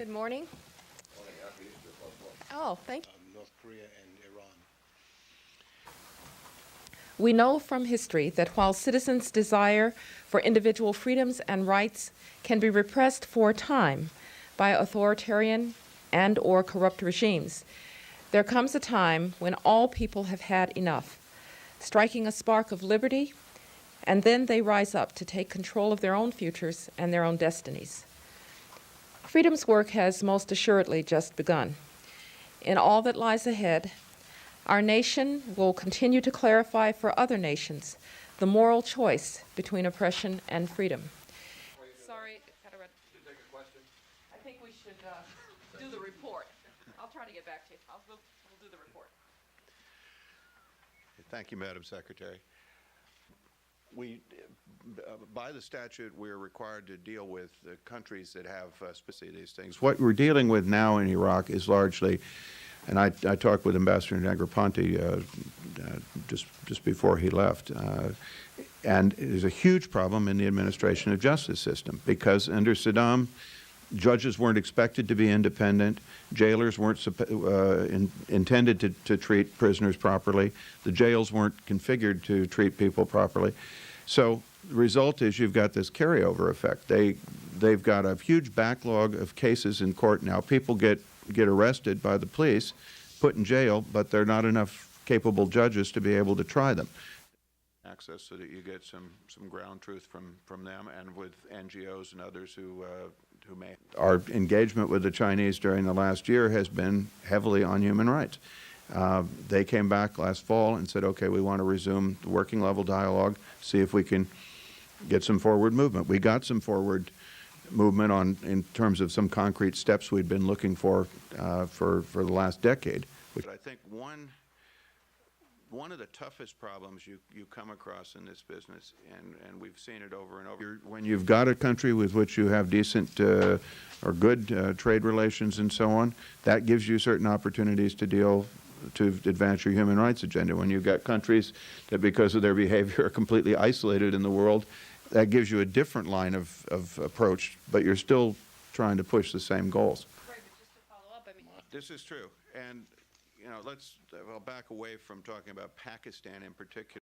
Good morning. Oh, thank you. North Korea and Iran. We know from history that while citizens' desire for individual freedoms and rights can be repressed for a time by authoritarian and/or corrupt regimes, there comes a time when all people have had enough, striking a spark of liberty, and then they rise up to take control of their own futures and their own destinies. Freedom's work has most assuredly just begun. In all that lies ahead, our nation will continue to clarify for other nations the moral choice between oppression and freedom. Sorry, Take a question. I think we should do the report. I'll try to get back to you. We'll do the report. Thank you, Madam Secretary. By the statute, we're required to deal with countries that have specific these things. What we're dealing with now in Iraq is largely, and I talked with Ambassador Negroponte just before he left, and there's a huge problem in the administration of justice system because under Saddam, judges weren't expected to be independent. Jailers weren't intended to treat prisoners properly. The jails weren't configured to treat people properly. So the result is you've got this carryover effect. They've got a huge backlog of cases in court now. People get arrested by the police, put in jail, but there are not enough capable judges to be able to try them. Access so that you get some ground truth from them and with NGOs and others who may. Our engagement with the Chinese during the last year has been heavily on human rights. They came back last fall and said, okay, we want to resume the working level dialogue, see if we can get some forward movement. We got some forward movement in terms of some concrete steps we'd been looking for the last decade. Which I think one of the toughest problems you come across in this business, and we've seen it over and over, when you've got a country with which you have decent or good trade relations and so on, that gives you certain opportunities to advance your human rights agenda. When you've got countries that because of their behavior are completely isolated in the world, that gives you a different line of approach, but you're still trying to push the same goals. Right, but just to follow up, I mean, This is true, and I'll back away from talking about Pakistan in particular.